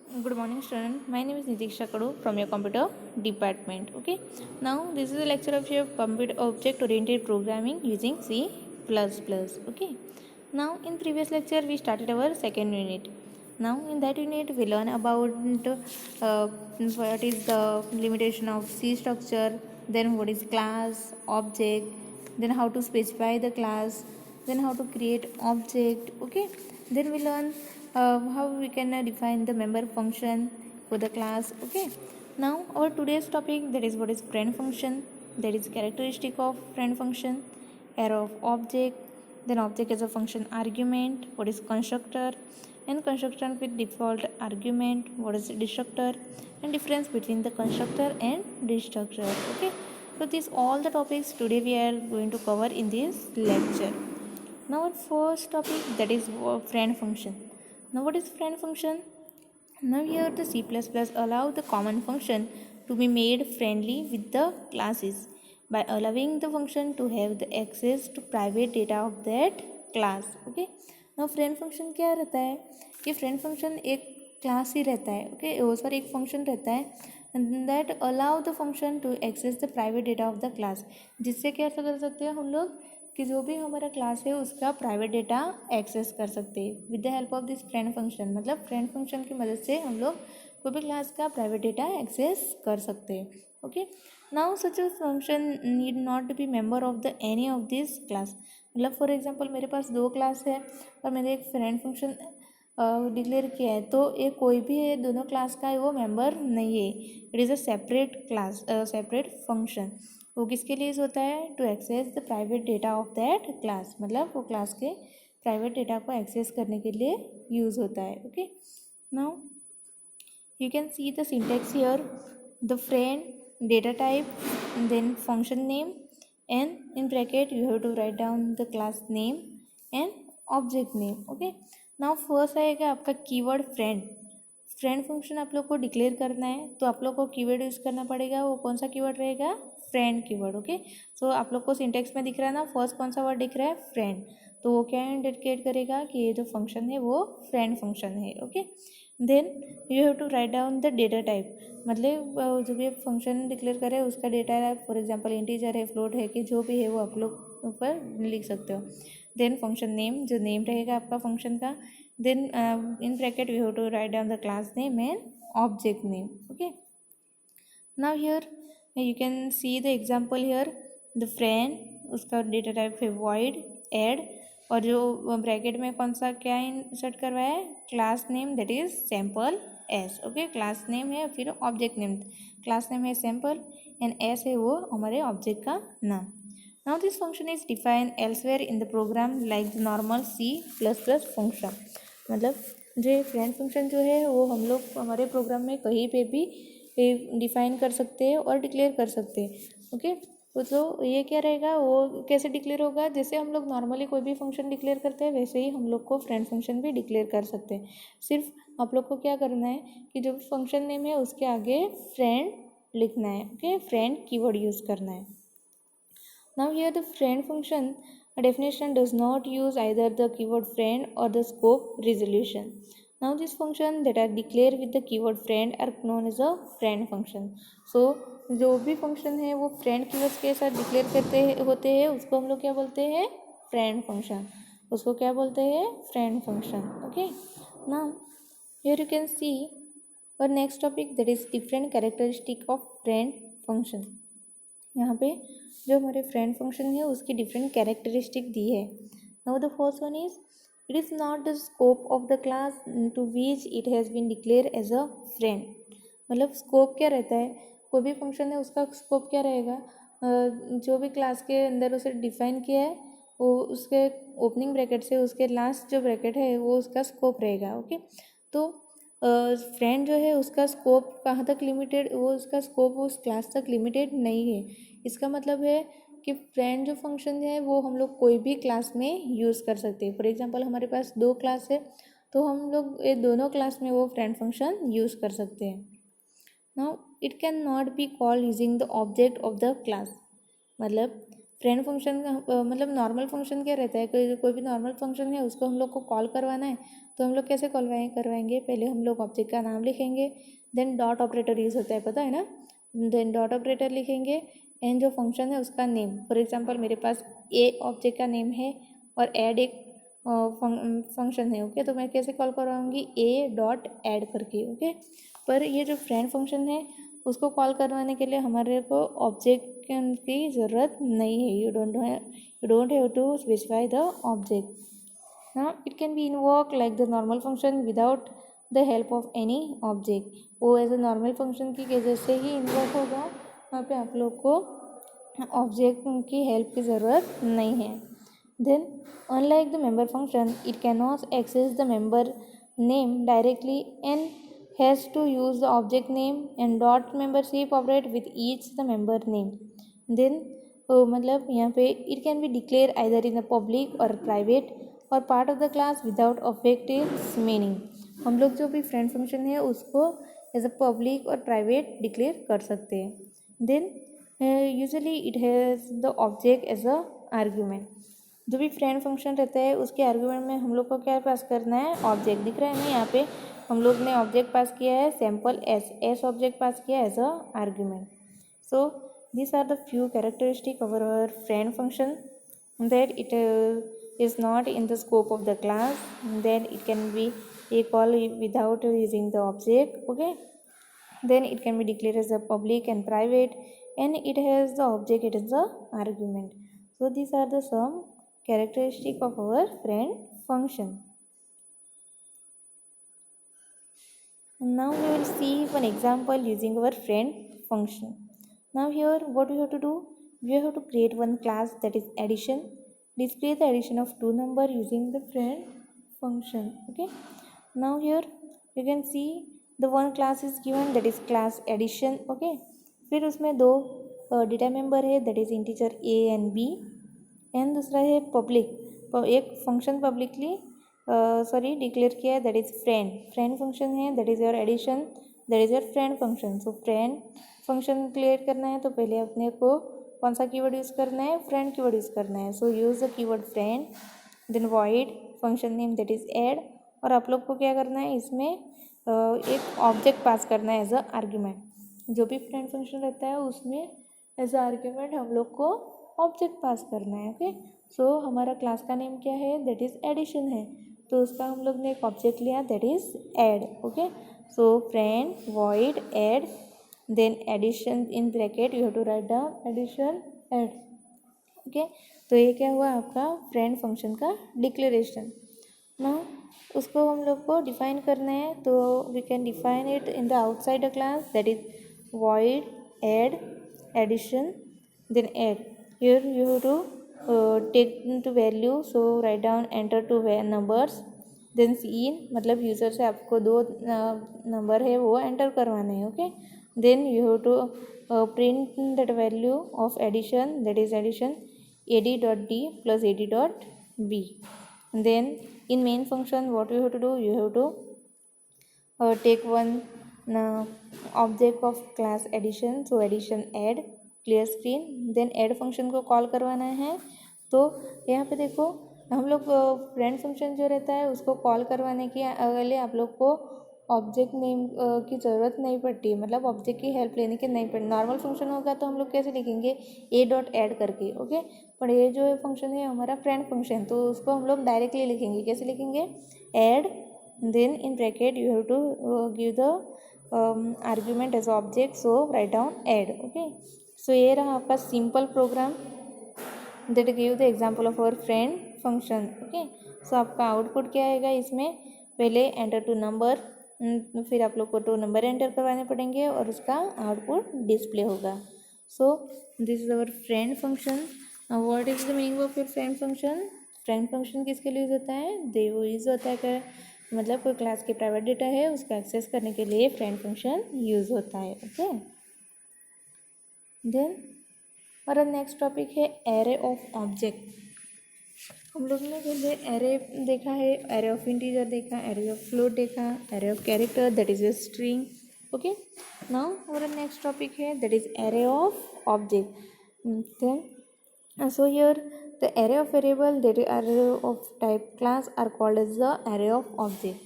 Good morning, student. My name is Nitiksha Kadu from your computer department. Okay. Now this is a lecture of your computer object-oriented programming using C++. Okay. Now in previous lecture we started our second unit. Now in that unit we learn about what is the limitation of C structure, then what is class, object, then how to specify the class, then how to create object. Okay. Then we learn how we can define the member function for the class. Okay, now our today's topic, that is what is friend function, that is characteristic of friend function, array of object, then object as a function argument, what is constructor, and constructor with default argument, what is destructor, and difference between the constructor and destructor. Okay, so these all the topics today we are going to cover in this lecture. Now our first topic, that is friend function. Now what is friend function? Now here the C++ allow the common function to be made friendly with the classes by allowing the function to have the access to private data of that class. Okay. Now friend function क्या रहता है? ये friend function एक class ही रहता है. Okay, sorry एक function रहता है that allow the function to access the private data of the class. जिससे क्या कर सकते हैं हम लोग कि जो भी हमारा क्लास है उसका प्राइवेट डेटा एक्सेस कर सकते हैं with the help of this friend function. मतलब फ्रेंड फंक्शन की मदद से हम लोग कोई भी क्लास का प्राइवेट डेटा एक्सेस कर सकते हैं. Okay, now such a function need not be member of the any of this class. मतलब फॉर एग्जांपल मेरे पास 2 क्लास है और मैंने एक फ्रेंड फंक्शन डिक्लेयर किया है, तो ये कोई भी है दोनों क्लास का वो मेंबर नहीं है. It is a separate class, separate function. वो किसके लिए यूज़ होता है? To access the private data of that class. मतलब वो क्लास के प्राइवेट डेटा को एक्सेस करने के लिए यूज़ होता है. Okay, now you can see the syntax here. The friend, data type, then function name, and in bracket you have to write down the class name and object name. Okay, now first आएगा आपका keyword friend. Friend function आप लोग को declare करना है तो आप लोग को कीवर्ड यूज़ करना पड़ेगा. वो कौन सा कीवर्ड रहेगा? Friend keyword. ओके, सो आप लोग को सिंटेक्स में दिख रहा है ना, फर्स्ट कौन सा वर्ड दिख रहा है? फ्रेंड. तो वो क्या इंडिकेट करेगा कि ये जो फंक्शन है वो फ्रेंड फंक्शन है. Okay, then you have to write down the data type. मतलब जो भी फंक्शन डिक्लेयर करे उसका data type, for example integer है, फ्लोट है, कि जो भी है वो आप लोग ऊपर लिख सकते हो. देन फंक्शन नेम, जो नेम रहेगा आपका फंक्शन का. Then in bracket we have to write down the class name and object name. Okay, now here you can see the example here. The friend, उसका डेटा टाइप है void add, और जो bracket में कौन सा क्या insert करवाया है? Class name, that is sample S. Okay, class name है, फिर ऑब्जेक्ट नेम, क्लास नेम है सैम्पल एंड एस है वो हमारे ऑब्जेक्ट का नाम. Now this function is defined elsewhere in the program like the normal C++ function. मतलब जो फ्रेंड फंक्शन जो है वो हम लोग हमारे प्रोग्राम में कहीं पे भी डिफाइन कर सकते हैं और डिक्लेयर कर सकते हैं. ओके, तो ये क्या रहेगा, वो कैसे डिक्लेयर होगा? जैसे हम लोग नॉर्मली कोई भी फंक्शन डिक्लेयर करते हैं वैसे ही हम लोग को फ्रेंड फंक्शन भी डिक्लेयर कर सकते हैं. सिर्फ आप लोग को क्या करना है कि जो फंक्शन नेम है उसके आगे फ्रेंड लिखना है. ओके, फ्रेंड कीवर्ड यूज़ करना है. Now here the friend function definition does not use either the keyword friend or the scope resolution. Now this function that are declared with the keyword friend are known as a friend function. So जो भी function है वो friend keywords के साथ declare करते होते हैं उसको हम लोग क्या बोलते हैं? Friend function. उसको क्या बोलते हैं? Friend function. Okay, now here you can see our next topic, that is different characteristic of friend function. यहाँ पे जो हमारे फ्रेंड फंक्शन है उसकी डिफरेंट कैरेक्टरिस्टिक दी है. Now the first one is, it is not the scope of the class to which it has been declare as a friend. मतलब scope क्या रहता है? कोई भी फंक्शन है उसका स्कोप क्या रहेगा? जो भी क्लास के अंदर उसे डिफाइन किया है वो उसके ओपनिंग ब्रैकेट से उसके लास्ट जो ब्रैकेट है वो उसका स्कोप रहेगा. ओके, तो फ्रेंड जो है उसका स्कोप कहाँ तक लिमिटेड, वो उसका स्कोप उस क्लास तक लिमिटेड नहीं है. इसका मतलब है कि फ्रेंड जो फंक्शन है वो हम लोग कोई भी क्लास में यूज़ कर सकते हैं. फॉर एग्जांपल हमारे पास 2 क्लास है तो हम लोग ये दोनों क्लास में वो फ्रेंड फंक्शन यूज़ कर सकते हैं. Now it can not be called using the object of the class. मतलब फ्रेंड फंक्शन का मतलब नॉर्मल फंक्शन क्या रहता है, कोई भी नॉर्मल फंक्शन है उसको हम लोग को कॉल करवाना है तो हम लोग कैसे करवाएंगे, पहले हम लोग ऑब्जेक्ट का नाम लिखेंगे, देन डॉट ऑपरेटर यूज़ होता है, पता है ना, देन डॉट ऑपरेटर लिखेंगे एंड जो फंक्शन है उसका नेम, फॉर एग्जांपल मेरे पास ए ऑब्जेक्ट का नेम है और ऐड एक फंक्शन है, ओके, तो मैं कैसे कॉल करवाऊँगी, ए डॉट ऐड करके, ओके। पर ये जो फ्रेंड फंक्शन है उसको कॉल करवाने के लिए हमारे को ऑब्जेक्ट की ज़रूरत नहीं है, you don't have to specify the object. Now it can be invoke like the normal function without the help of any object, वो एज अ नॉर्मल फंक्शन की जैसे ही इन्वोक होगा, वहाँ पे आप लोग को ऑब्जेक्ट की हेल्प की ज़रूरत नहीं है। Then, unlike the member function, it cannot access the member name directly and has to use the object name and dot membership operate with each the member name. Then, मतलब यहाँ पे it can be declared either in the public or private or part of the class without affecting its meaning. हम लोग जो भी friend function है उसको as a public और प्राइवेट डिक्लेयर कर सकते हैं. Then usually it has the object as a argument. जो भी फ्रेंड फंक्शन रहता है उसके आर्ग्यूमेंट में हम लोग को क्या पास करना है, ऑब्जेक्ट. दिख रहा है ना यहाँ पे हम लोग ने ऑब्जेक्ट पास किया है सैम्पल एस ऑब्जेक्ट पास किया as a argument. So this are the few characteristic of our friend function that it is not in the scope of the class, then it can be a call without using the object, okay. Then it can be declared as a public and private and it has the object, it is the argument. So these are the some characteristic of our friend function. Now we will see one example using our friend function. Now here what we have to do, we have to create one class that is addition, display the addition of two number using the friend function, okay. Now here you can see the one class is given that is class addition, okay. फिर उसमें दो data member है that is integer a and b and दूसरा है public, एक function publicly declare किया है that is friend function है, that is your addition, that is your friend function. So friend function clear करना है तो पहले अपने को कौन सा कीवर्ड यूज़ करना है, फ्रेंड कीवर्ड यूज़ करना है. So use the keyword friend, then void function name that is add, और आप लोग को क्या करना है इसमें एक ऑब्जेक्ट पास करना है एज अ आर्ग्यूमेंट. जो भी फ्रेंड फंक्शन रहता है उसमें एज अ आर्ग्यूमेंट हम लोग को ऑब्जेक्ट पास करना है, ओके. सो हमारा क्लास का नेम क्या है, दैट इज़ एडिशन है, तो उसका हम लोग ने एक ऑब्जेक्ट लिया that is add, okay. So friend void add, then addition in bracket you have to write down addition add, okay. तो ये क्या हुआ आपका फ्रेंड फंक्शन का डिक्लेरेशन. नाउ उसको हम लोग को डिफाइन करना है तो we can define it in the outside the class that is void add addition then add. Here you have to take to value, so write down enter to numbers, then in मतलब user से आपको दो number है वो enter करवाने हैं, okay. Then you have to print that value of addition that is addition ad dot D plus ad dot B. Then in main function what you have to do, you have to take one object of class addition, so addition add clear screen, then add function को call करवाना है. तो यहाँ पे देखो हम लोग friend function जो रहता है उसको कॉल करवाने के अगले आप लोग को ऑब्जेक्ट नेम की ज़रूरत नहीं पड़ती, मतलब ऑब्जेक्ट की हेल्प लेने की नहीं पड़ती. नॉर्मल फंक्शन होगा तो हम लोग कैसे लिखेंगे, ए डॉट ऐड करके, ओके. पर ये जो फंक्शन है हमारा फ्रेंड फंक्शन, तो उसको हम लोग डायरेक्टली लिखेंगे. कैसे लिखेंगे, add, then in bracket you have to give the argument as object, so write down add, okay. So ये रहा आपका simple program that give the example of our friend function, okay. So आपका output क्या आएगा इसमें, पहले enter to number, फिर आप लोग को टू नंबर एंटर करवाने पड़ेंगे और उसका आउटपुट डिस्प्ले होगा. So this is our friend function. What is the meaning of your friend function. Friend function किसके लिए यूज़ होता है, वो यूज़ होता है कि मतलब कोई क्लास के प्राइवेट डेटा है उसका एक्सेस करने के लिए फ्रेंड फंक्शन यूज़ होता है, ओके. देन हमारा नेक्स्ट टॉपिक है एरे ऑफ ऑब्जेक्ट. हम लोग ने पहले एरे देखा है, एरे ऑफ इंटीजर देखा, एरे ऑफ फ्लोट देखा, array of character that is a string, okay. Now हमारा नेक्स्ट टॉपिक है that is array of object. Then So here the array of variable that is array of type class are called as the array of object.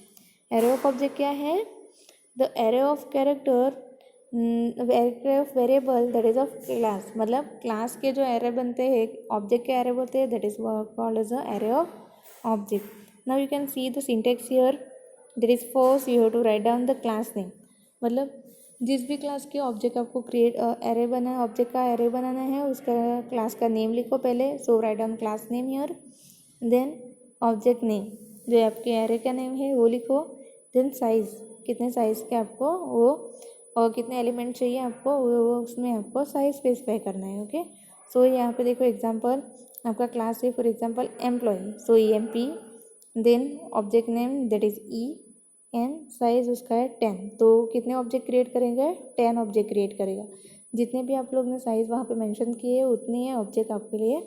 Array of object क्या है? The array of character array of variable that is of class. मतलब class के जो array बनते हैं object के array बोलते हैं, that is called as the array of object. Now you can see the syntax here. There is first you have to write down the class name. मतलब जिस भी क्लास के ऑब्जेक्ट आपको क्रिएट एरे बना object का array बनाना है उसका क्लास का नेम लिखो पहले. So write down class name here. Then object name जो आपके एरे का नेम है वो लिखो. देन साइज़ कितने साइज़ के आपको वो और कितने एलिमेंट चाहिए आपको वो उसमें आपको साइज स्पेसिफाई करना है. ओके. सो यहाँ पे देखो एग्जांपल आपका क्लास है for example employ. So EMP. Then object name that is N size उसका है 10. तो कितने ऑब्जेक्ट क्रिएट करेंगे? 10 ऑब्जेक्ट क्रिएट करेगा. जितने भी आप लोग ने साइज़ वहाँ पे मेंशन किए हैं उतने ही ऑब्जेक्ट आपके लिए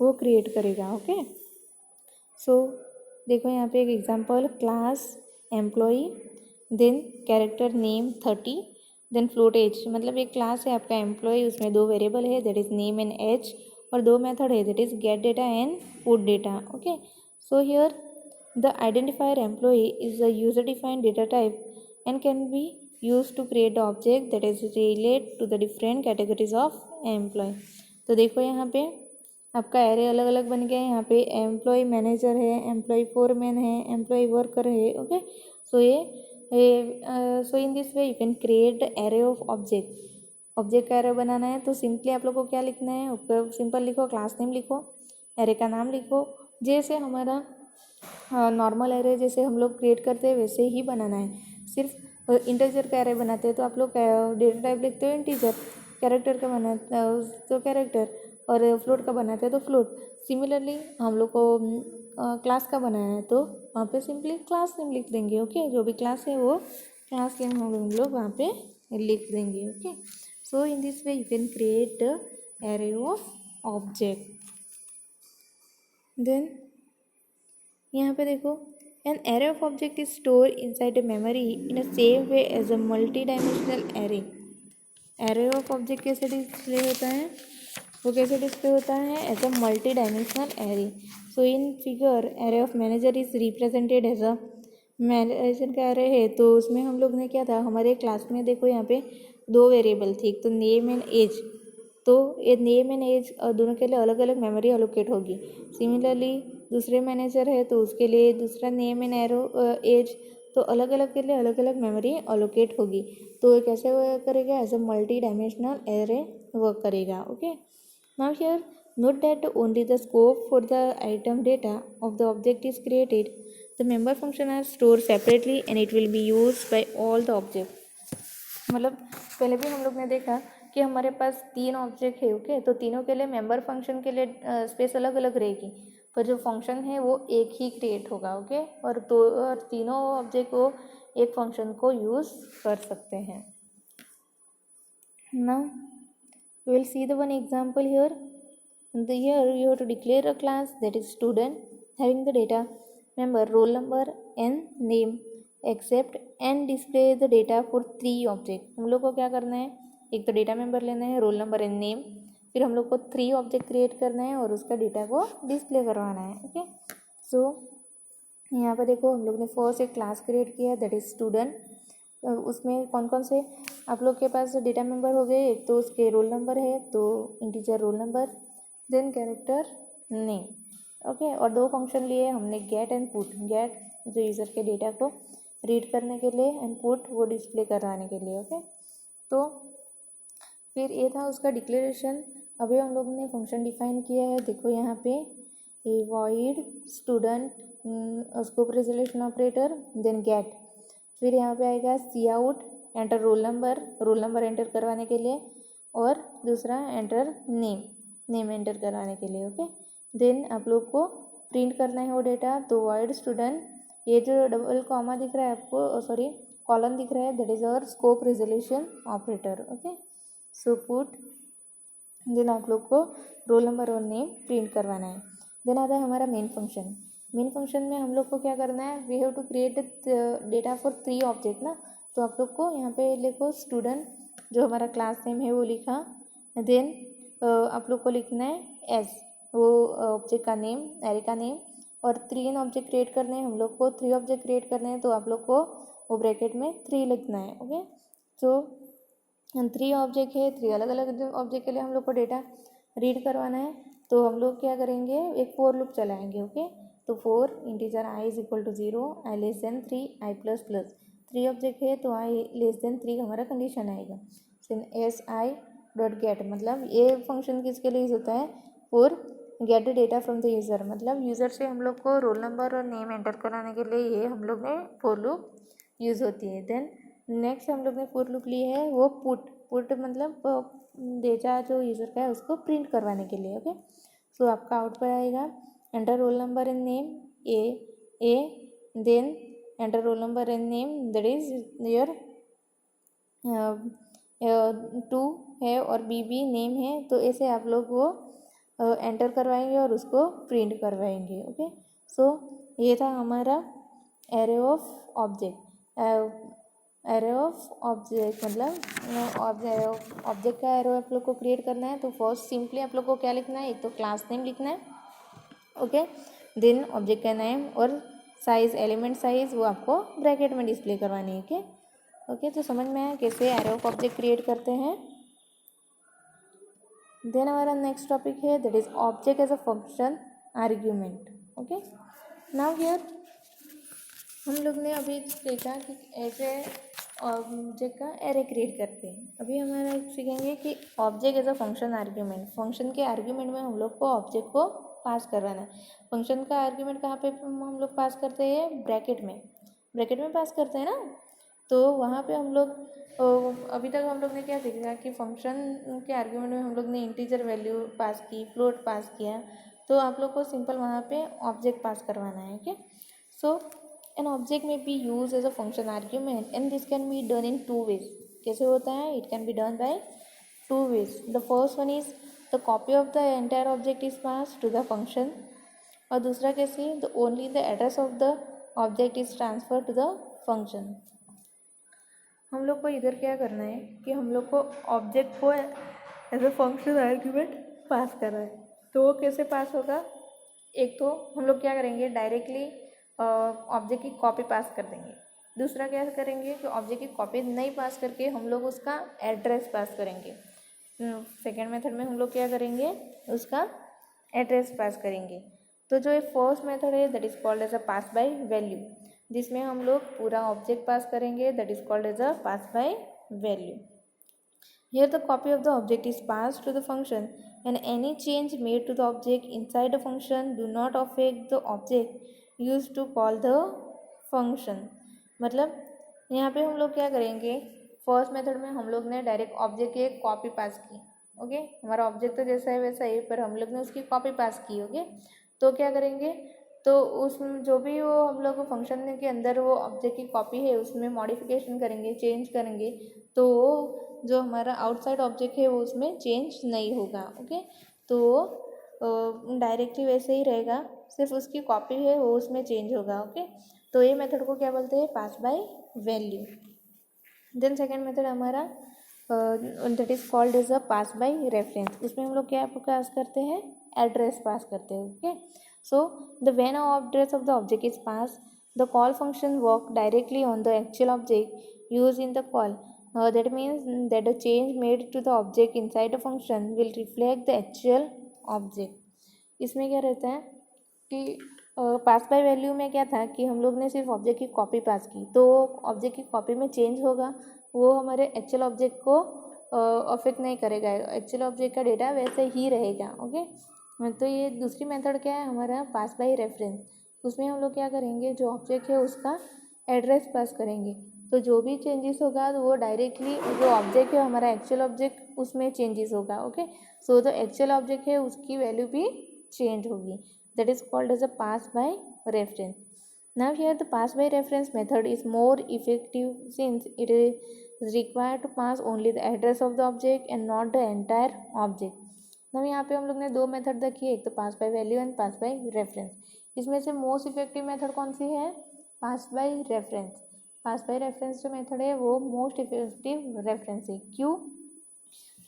वो क्रिएट करेगा. ओके. सो देखो यहाँ पे एक example class employee. Then character name 30. Then float age मतलब एक क्लास है आपका एम्प्लॉय उसमें 2 वेरिएबल है that is name and age और 2 मेथड है that is get data and put data. Okay. So here the identifier employee is a user defined data type and can be used to create the object that is relate to the different categories of employee. तो देखो यहाँ पे आपका array अलग अलग बन गया है. यहाँ पे एम्प्लॉय मैनेजर है, एम्प्लॉय फोरमैन है, एम्प्लॉय वर्कर है. Okay. So so in this way you can create the array of object. Object का एरे बनाना है तो सिंपली आप लोग को क्या लिखना है? सिंपल लिखो, क्लास नेम लिखो, एरे का नाम लिखो. जैसे हमारा नॉर्मल एरे जैसे हम लोग क्रिएट करते हैं वैसे ही बनाना है. सिर्फ इंटीजर का एरे बनाते हैं तो आप लोग डेटा टाइप लिखते हो इंटीजर. कैरेक्टर का बनाते तो कैरेक्टर और फ्लोट का बनाते हैं तो फ्लोट. सिमिलरली हम लोग को क्लास का बनाना है तो वहाँ पे सिंपली क्लास नेम लिख देंगे. ओके. जो भी क्लास है वो क्लास नेम हम लोग वहाँ पे लिख देंगे. Okay. So in this way you can create the array of object. Then यहाँ पे देखो an array of object is store inside a memory in a same way as a multi dimensional array. Array of object कैसे display होता है? वो कैसे display होता है? As a multi dimensional array. So in figure array of manager is represented as a manager का array है तो उसमें हम लोग ने क्या था हमारे क्लास में देखो यहाँ पे 2 वेरिएबल थी. एक तो नेम एंड एज. तो ये नेम एंड एज दोनों के लिए अलग अलग मेमोरी अलोकेट होगी. सिमिलरली दूसरे मैनेजर है तो उसके लिए दूसरा नेम एंड एज तो अलग अलग के लिए अलग अलग मेमोरी अलोकेट होगी. तो कैसे वर्क करेगा? As a multi dimensional array work करेगा. Okay. Now here note that only the scope for the item data of the object is created. The member function are store separately and it will be use by all the object. मतलब पहले भी हम लोग ने देखा कि हमारे पास 3 object है. ओके. तो तीनों के लिए मेंबर फंक्शन के लिए स्पेस अलग अलग रहेगी पर जो फंक्शन है वो एक ही क्रिएट होगा. ओके. और तीनों ऑब्जेक्ट को एक फंक्शन को यूज़ कर सकते हैं. Now we will see the one example here. Here you have to declare a class that is student having the data member, roll number and name accept and display the data for 3 object. हम लोग को क्या करना है? एक तो data member लेना है, रोल नंबर एंड नेम. फिर हम लोग को 3 ऑब्जेक्ट क्रिएट करना है और उसका डेटा को डिस्प्ले करवाना है. ओके. सो यहाँ पर देखो हम लोग ने फर्स्ट एक क्लास क्रिएट किया दैट इज़ स्टूडेंट. उसमें कौन कौन से आप लोग के पास डेटा मेंबर हो गए? एक तो उसके रोल नंबर है तो integer roll number. Then character name. Okay. और 2 फंक्शन लिए हमने गेट एंड पुट. गेट जो यूज़र के डेटा को रीड करने के लिए एंड पुट वो डिस्प्ले कराने के लिए. ओके. तो फिर ये था उसका डिक्लेरेशन. अभी हम लोग ने फंक्शन डिफाइन किया है. देखो यहाँ पे a void student scope resolution operator then get. फिर यहाँ पे आएगा C out enter roll number enter करवाने के लिए और दूसरा एंटर नेम एंटर करवाने के लिए. ओके. देन आप लोग को प्रिंट करना है वो डेटा. तो वॉइड स्टूडेंट ये जो डबल कॉमा दिख रहा है आपको सॉरी कॉलन दिख रहा है that is our scope resolution operator. Okay. So put then आप लोग को रोल नंबर और नेम प्रिंट करवाना है. देन आता है हमारा मेन फंक्शन. मेन फंक्शन में हम लोग को क्या करना है? We have to create data for 3 object ना. तो आप लोग को यहाँ पे लिखो स्टूडेंट जो हमारा क्लास नेम है वो लिखा. देन आप लोग को लिखना है एस. वो ऑब्जेक्ट का नेम, एरे का नेम, और 3 ऑब्जेक्ट क्रिएट करने हैं हम लोग को, 3 ऑब्जेक्ट क्रिएट करने हैं तो आप लोग को वो ब्रैकेट में 3 लिखना है। ओके, तो 3 ऑब्जेक्ट है, 3 अलग अलग ऑब्जेक्ट के लिए हम लोग को डेटा रीड करवाना है। तो हम लोग क्या करेंगे, एक फॉर लूप चलाएंगे। ओके, तो for integer i is equal to 0, i less than 3, i plus plus 3 object है तो i लेस देन 3 हमारा कंडीशन आएगा। फिर एस आई डॉट गेट, मतलब ये फंक्शन किसके लिए यूज होता है, for gate data from the user, मतलब यूज़र से हम लोग को रोल नंबर और नेम एंटर कराने के लिए ये हम लोग ने फॉर लूप यूज़ होती है। देन नेक्स्ट हम लोग ने फॉर लूप ली है वो पुट मतलब डेटा जो यूज़र का है उसको प्रिंट करवाने के लिए। ओके, सो आपका आउटपुट आएगा enter roll number and name A, then enter roll number and name that is your 2 है और बी नेम है, तो ऐसे आप लोग वो एंटर करवाएंगे और उसको प्रिंट करवाएंगे। ओके, सो ये था हमारा array of object. Array of object मतलब ऑब्जेक्ट का एरे आप लोग को क्रिएट करना है। तो फर्स्ट सिंपली आप लोग को क्या लिखना है, एक तो क्लास नेम लिखना है। ओके, देन ऑब्जेक्ट का नेम और साइज, एलिमेंट साइज वो आपको ब्रैकेट में डिस्प्ले करवानी है। ओके ओके, तो समझ में आया कैसे एरे ऑफ ऑब्जेक्ट क्रिएट करते हैं। देन हमारा नेक्स्ट टॉपिक है that is object as a function argument. Okay, now here हम लोग ने अभी देखा कि ऐसे ऑब्जेक्ट का एरे क्रिएट करते हैं। अभी हमारा सीखेंगे कि object as a function argument, function के आर्ग्यूमेंट में हम लोग को ऑब्जेक्ट को पास करवाना है। फंक्शन का आर्ग्यूमेंट कहाँ पे हम लोग पास करते हैं, ब्रैकेट में पास करते हैं ना। तो वहाँ पे हम लोग अभी तक हम लोग ने क्या सीखा कि फंक्शन के आर्ग्यूमेंट में हम लोग ने इंटीजर वैल्यू पास की, फ्लोट पास किया, तो आप लोग को सिंपल वहाँ पे ऑब्जेक्ट पास करवाना है। ओके, सो एन ऑब्जेक्ट में be use as a function argument and this can be done in 2 ways. कैसे होता है, it can be done by 2 ways. The first one is the copy of the entire object is pass to the function, और दूसरा कैसे, the only the address of the object is transfer to the function. हम लोग को इधर क्या करना है कि हम लोग को ऑब्जेक्ट को as a function argument pass करना है। तो वो कैसे पास होगा, एक तो हम लोग क्या करेंगे, डायरेक्टली ऑब्जेक्ट की कॉपी पास कर देंगे। दूसरा क्या करेंगे कि ऑब्जेक्ट की कॉपी नहीं पास करके हम लोग उसका एड्रेस पास करेंगे। सेकेंड मेथड में हम लोग क्या करेंगे, उसका एड्रेस पास करेंगे। तो जो ये फर्स्ट मेथड है that is called as a pass by value, जिसमें हम लोग पूरा ऑब्जेक्ट पास करेंगे, that is called as a pass by value. Here the copy of the object is passed to the function and any change made to the object inside the function do not affect the object used to call the function। मतलब यहाँ पे हम लोग क्या करेंगे, first method में हम लोग ने डायरेक्ट ऑब्जेक्ट की एक कॉपी पास की। ओके, हमारा ऑब्जेक्ट तो जैसा है वैसा ही, पर हम लोग ने उसकी कॉपी पास की। ओके, तो क्या करेंगे, तो उसमें जो भी वो हम लोग फंक्शन के अंदर वो ऑब्जेक्ट की कॉपी है उसमें मॉडिफिकेशन करेंगे, चेंज करेंगे, तो वो जो हमारा आउटसाइड ऑब्जेक्ट है वो उसमें चेंज नहीं होगा। ओके, तो डायरेक्टली वैसे ही रहेगा, सिर्फ उसकी कॉपी है वो उसमें चेंज होगा। ओके, तो ये मेथड को क्या बोलते हैं, pass by value. Then second method हमारा that is called as a pass by reference. उसमें हम लोग क्या पास करते हैं, एड्रेस पास करते हैं। Okay, so the when address of the object is passed, the call function work directly on the actual object used in the call. That means that the change made to the object inside the function will reflect the actual object। इसमें क्या रहता है कि पास by value में क्या था कि हम लोग ने सिर्फ ऑब्जेक्ट की कॉपी पास की, तो ऑब्जेक्ट की कॉपी में चेंज होगा, वो हमारे एक्चुअल ऑब्जेक्ट को अफेक्ट नहीं करेगा, एक्चुअल ऑब्जेक्ट का डेटा वैसे ही रहेगा। ओके, तो ये दूसरी मेथड क्या है हमारा, पास बाय रेफरेंस। उसमें हम लोग क्या करेंगे, जो ऑब्जेक्ट है उसका एड्रेस पास करेंगे, तो जो भी चेंजेस होगा तो वो डायरेक्टली जो ऑब्जेक्ट है हमारा एक्चुअल ऑब्जेक्ट उसमें चेंजेस होगा। ओके, सो जो एक्चुअल ऑब्जेक्ट है उसकी वैल्यू भी चेंज होगी, that is called as a pass by reference. Now here the pass by reference method is more effective since it is required to pass only the address of the object and not the entire object. अब यहाँ पे हम लोग ने 2 method देखी है, एक तो pass by value and pass by reference. इसमें से मोस्ट इफेक्टिव मेथड कौन सी है, pass by reference. Pass by reference जो मेथड है वो मोस्ट इफेक्टिव रेफरेंस है। क्यों,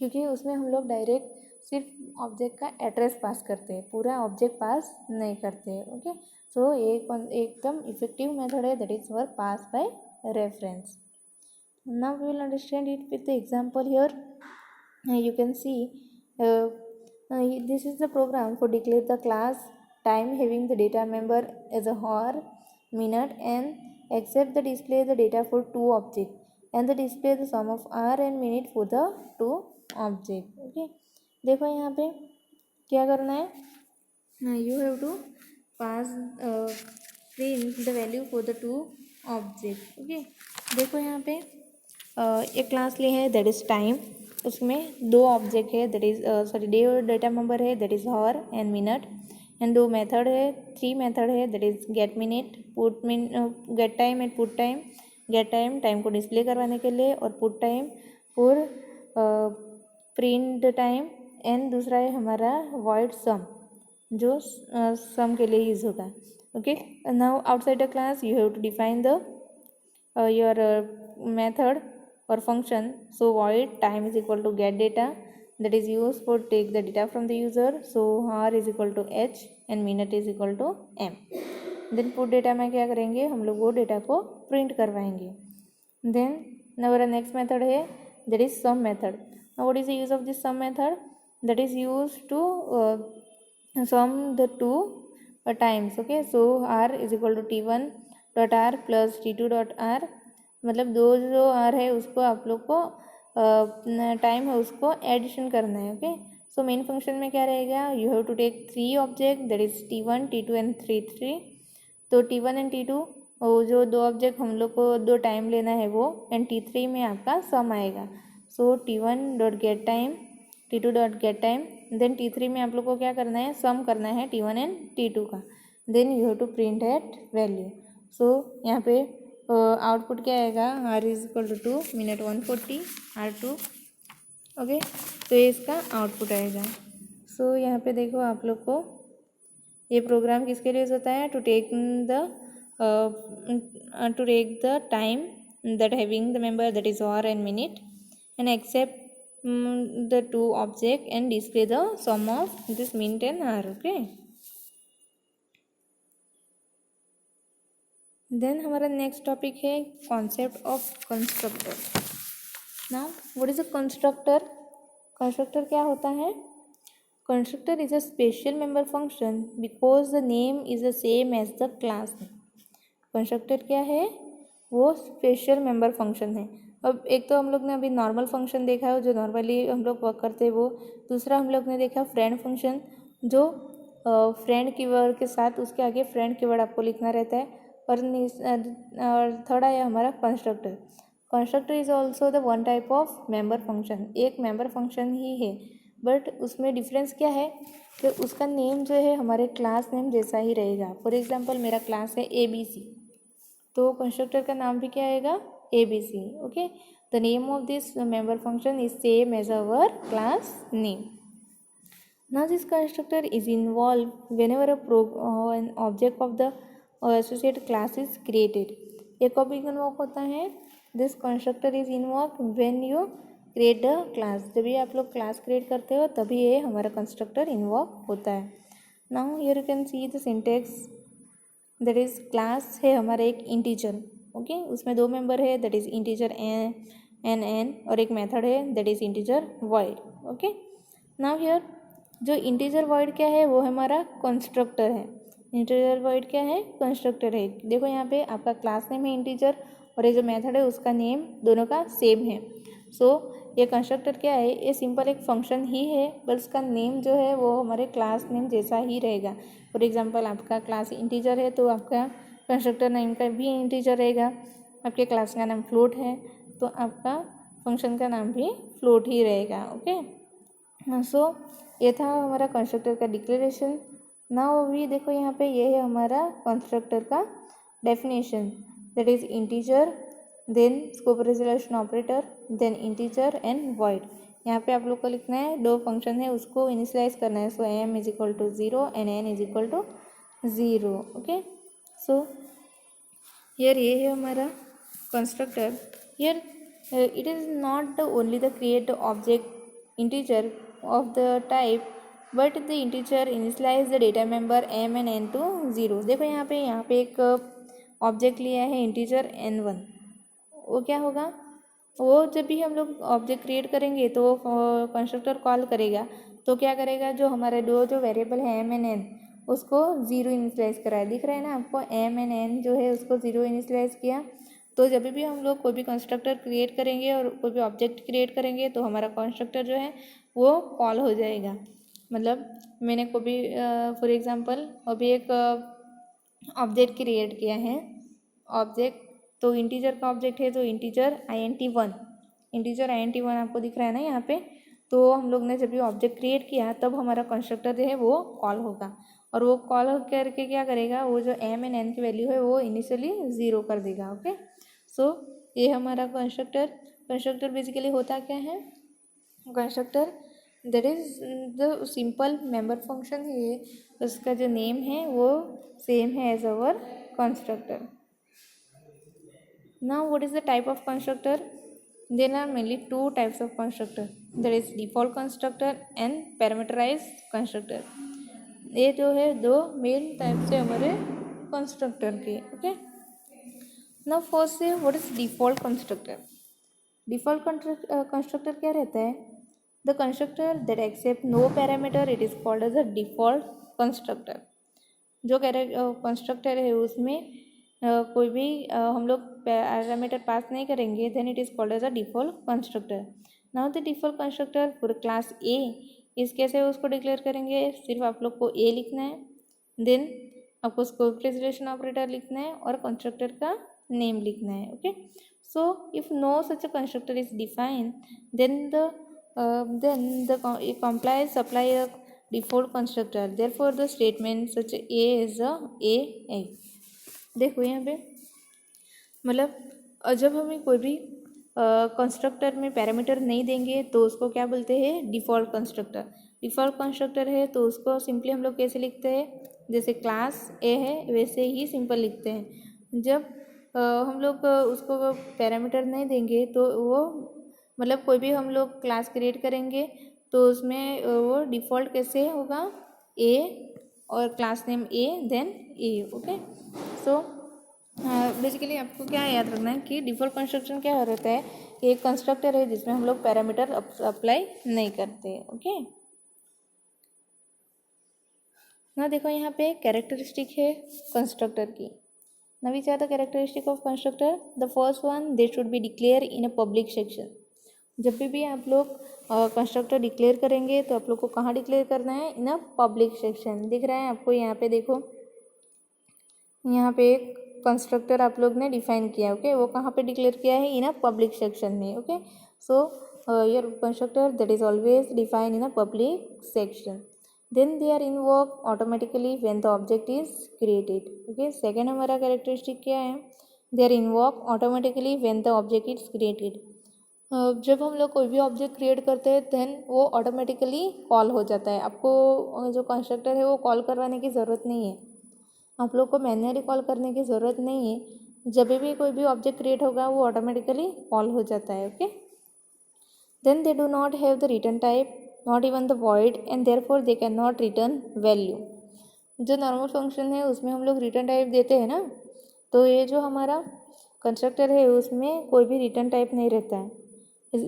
क्योंकि उसमें हम लोग डायरेक्ट सिर्फ ऑब्जेक्ट का एड्रेस पास करते हैं, पूरा ऑब्जेक्ट पास नहीं करते हैं. ओके, सो एकदम इफेक्टिव मेथड है, that is for pass by reference. Now we will understand it with the example here. You can see this is the program for declare the class time having the data member as a hour, minute, and accept the display the data for two object and the display the sum of hour and minute for the two object. Okay, देखो यहाँ पे क्या करना है. You have to pass print the value for the two object. Okay, देखो यहाँ पे एक क्लास ली है दैट इज़ टाइम. उसमें दो ऑब्जेक्ट है दैट इज़ डे और डेटा मेंबर है that is hour and minute. And दो मेथड है, थ्री मेथड है that is get minute, put get time and put time. Get time time को display करवाने के लिए और put time for print time. And दूसरा है हमारा वॉइड सम जो सम के लिए यूज़ होगा. Okay, now outside the class you have to define the your method or function. So void time is equal to get data, that is used for take the data from the user. So hour is equal to h and minute is equal to m. then put data में क्या करेंगे हम लोग, वो data को print करवाएंगे. then our next method है that is sum method. now what is the use of this sum method? that is used to sum the two times. okay, so r is equal to t1 dot are plus t2 dot are. मतलब दो जो are है उसको आप लोग को time है उसको एडिशन करना है. ओके, सो मेन फंक्शन में क्या रहेगा, you have to take three object that is t1 t2 and three. तो t1 एंड t2 जो दो ऑब्जेक्ट हम लोग को दो टाइम लेना है वो, एंड t3 में आपका सम आएगा. So t1 dot get time, t2 dot get time. Then t3 में आप लोग को क्या करना है, सम करना है t1 एंड t2 का. Then you have to print at value. So यहाँ पे आउटपुट क्या आएगा, आर इज इक्वल टू 2 मिनट 140 R2. ओके, तो ये इसका आउटपुट आएगा. सो यहाँ पे देखो आप लोग को ये प्रोग्राम किसके लिए यूज़ होता है, to take the time that having the member that is hour and minute and accept the two object and display the sum of this minute and hour. Okay, then हमारा next topic है concept of constructor. Now what is a constructor? Constructor क्या होता है? Constructor is a special member function because the name is the same as the class. Constructor क्या है, वो special member function है. अब एक तो हम लोग ने अभी नॉर्मल फंक्शन देखा है जो नॉर्मली हम लोग वर्क करते हैं वो. दूसरा हम लोग ने देखा फ्रेंड फंक्शन जो फ्रेंड कीवर्ड के साथ उसके आगे फ्रेंड कीवर्ड आपको लिखना रहता है. और थर्ड है हमारा constructor. Constructor is also the one type of member function. एक मेंबर फंक्शन ही है, बट उसमें डिफरेंस क्या है कि उसका नेम जो है हमारे क्लास नेम जैसा ही रहेगा. फॉर एग्जांपल मेरा क्लास है ABC, तो कंस्ट्रक्टर का नाम भी क्या आएगा, ABC. Okay, the name of this member function is same as our class name. Now this constructor is involved whenever an object of the associate class is created. एक object invoke होता है, this constructor is invoke when you create a class. जब भी आप लोग class create करते हो तभी ये हमारा कंस्ट्रक्टर इन्वॉक होता है. Now here you can see the syntax. That is class है हमारा एक इंटीजर. ओके, उसमें दो मेंबर है दैट इज इंटीजर एन और एक मेथड है that is integer void. Okay, now here जो इंटीजर वॉइड क्या है वो हमारा कंस्ट्रक्टर है. इंटीजर वॉइड क्या है, कंस्ट्रक्टर है. देखो यहाँ पे आपका क्लास नेम है इंटीजर और ये जो मेथड है उसका नेम दोनों का सेम है. सो ये कंस्ट्रक्टर क्या है, ये सिंपल एक फंक्शन ही है, बट उसका नेम जो है वो हमारे क्लास नेम जैसा ही रहेगा. फॉर एग्जांपल आपका क्लास इंटीजर है तो आपका कंस्ट्रक्टर नेम का भी इंटीजर रहेगा. आपके क्लास का नाम फ्लोट है तो आपका फंक्शन का नाम भी फ्लोट ही रहेगा. ओके, सो ये था हमारा कंस्ट्रक्टर का डिक्लेरेशन. नाउ अभी देखो यहाँ पे ये है हमारा कंस्ट्रक्टर का definition. That is integer, then scope resolution operator, then integer and void. यहाँ पे आप लोग को लिखना है दो फंक्शन है उसको इनिशियलाइज करना है. So m is equal to 0 and n is equal to 0. Okay, so here ये है हमारा constructor. Here it is not the only the create the object integer, of the type but the integer initialize the data member m and n to 0। देखो यहाँ पे एक object लिया है integer n1। वो क्या होगा, वो जब भी हम लोग ऑब्जेक्ट क्रिएट करेंगे तो वो कंस्ट्रक्टर कॉल करेगा, तो क्या करेगा, जो हमारे जो वेरिएबल है m एंड n उसको ज़ीरो इनिशियलाइज़ कराया। दिख रहा है ना आपको, m एंड n जो है उसको ज़ीरो इनिशियलाइज़ किया। तो जब भी हम लोग कोई भी कंस्ट्रक्टर क्रिएट करेंगे और कोई भी ऑब्जेक्ट क्रिएट करेंगे तो हमारा कंस्ट्रक्टर जो है वो कॉल हो जाएगा। मतलब मैंने कोई भी फॉर एग्जांपल अभी एक ऑब्जेक्ट क्रिएट किया है, ऑब्जेक्ट तो इंटीजर का ऑब्जेक्ट है, तो इंटीजर int1 आपको दिख रहा है ना यहाँ पे। तो हम लोग ने जब भी ऑब्जेक्ट क्रिएट किया तब हमारा कंस्ट्रक्टर जो है वो कॉल होगा, और वो कॉल करके क्या करेगा, वो जो m एंड n की वैल्यू है वो इनिशियली ज़ीरो कर देगा। ओके, सो ये हमारा कंस्ट्रक्टर बेसिकली होता क्या है, constructor that is the simple member function है, उसका जो नेम है वो सेम है as our constructor. Now what is the type of constructor? There are mainly two types of constructor, that is default constructor and parameterized constructor। ये जो है दो मेन टाइप से हमारे कंस्ट्रक्टर के। ओके, नाउ फर्स्ट से what is default constructor. Default constructor क्या रहता है, the constructor that accept no parameter it is called as a default constructor. जो कंस्ट्रक्टर है उसमें कोई भी हम लोग पैरामीटर पास नहीं करेंगे, then it is called as a default constructor. Now the default constructor for class A is कैसे उसको डिक्लेयर करेंगे, सिर्फ आप लोग को ए लिखना है, देन आपको स्कोप रिजोल्यूशन ऑपरेटर लिखना है और कंस्ट्रक्टर का नेम लिखना है। Okay, so if no such a constructor is defined then the complies supply a default constructor, therefore the statement such a is a। देखो यहाँ पे मतलब जब हमें कोई भी कंस्ट्रक्टर में पैरामीटर नहीं देंगे तो उसको क्या बोलते हैं, डिफ़ॉल्ट कंस्ट्रक्टर। डिफ़ॉल्ट कंस्ट्रक्टर है तो उसको सिंपली हम लोग कैसे लिखते हैं, जैसे क्लास ए है वैसे ही सिंपल लिखते हैं। जब हम लोग उसको पैरामीटर नहीं देंगे तो वो मतलब कोई भी हम लोग क्लास क्रिएट करेंगे तो उसमें वो डिफ़ॉल्ट कैसे होगा, ए और class name A then A. Okay, so basically आपको क्या याद रखना है कि डिफ़ॉल्ट कंस्ट्रक्शन क्या रहता है, कि एक कंस्ट्रक्टर है जिसमें हम लोग पैरामीटर अप्लाई नहीं करते। ओके, ना देखो यहाँ पे कैरेक्टरिस्टिक है कंस्ट्रक्टर की। Now which are the characteristic of constructor? The first one, they should be declared in a public section। जब भी आप लोग कंस्ट्रक्टर डिक्लेयर करेंगे तो आप लोग को कहाँ डिक्लेयर करना है, इन अ पब्लिक सेक्शन। दिख रहा है आपको यहाँ पे, देखो यहाँ पे एक कंस्ट्रक्टर आप लोग ने डिफाइन किया। ओके, वो कहाँ पे डिक्लेयर किया है, इन अ पब्लिक सेक्शन में। Okay, so your constructor that is always define in a public section, then they are invoked automatically when the object is created। okay, second हमारा कैरेक्टरिस्टिक क्या है, they are invoked automatically when the object is created। जब हम लोग कोई भी object create करते हैं देन वो ऑटोमेटिकली कॉल हो जाता है। आपको जो कंस्ट्रक्टर है वो कॉल करवाने की ज़रूरत नहीं है, आप लोग को मैन्युअली कॉल करने की ज़रूरत नहीं है। जब भी कोई भी ऑब्जेक्ट क्रिएट होगा वो ऑटोमेटिकली कॉल हो जाता है। Okay, then they do not have the return type, not even the void, and therefore they can not return value. जो नॉर्मल फंक्शन है उसमें हम लोग रिटर्न टाइप देते हैं ना, तो ये जो हमारा कंस्ट्रक्टर है उसमें कोई भी रिटर्न टाइप नहीं रहता है,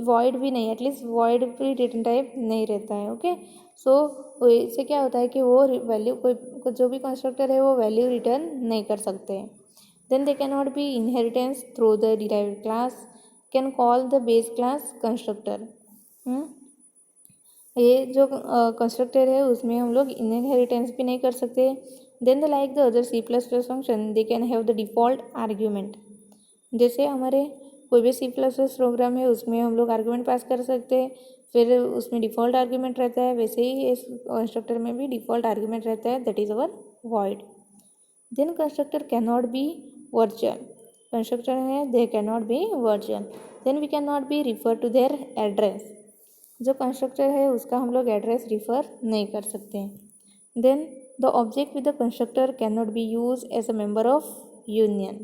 void भी नहीं, एटलीस्ट void भी रिटर्न टाइप नहीं रहता है। ओके, सो इससे क्या होता है कि वो वैल्यू कोई जो भी कंस्ट्रक्टर है वो वैल्यू रिटर्न नहीं कर सकते हैं। Then they can not be inheritance through the derived class, can call the base class constructor. ये जो कंस्ट्रक्टर है उसमें हम लोग इनहेरिटेंस भी नहीं कर सकते। Then the like the other C++ function they can have the default argument. जैसे हमारे कोई भी C++ प्रोग्राम है उसमें हम लोग आर्ग्यूमेंट पास कर सकते हैं, फिर उसमें डिफ़ॉल्ट आर्ग्यूमेंट रहता है, वैसे ही इस कंस्ट्रक्टर में भी डिफ़ॉल्ट आर्ग्यूमेंट रहता है, that is our void। Then constructor can not be virtual, constructor है they can not be virtual. Then we can not be refer to their address, जो कंस्ट्रक्टर है उसका हम लोग एड्रेस रिफ़र नहीं कर सकते हैं। Then the object with the constructor can not be use as a member of union.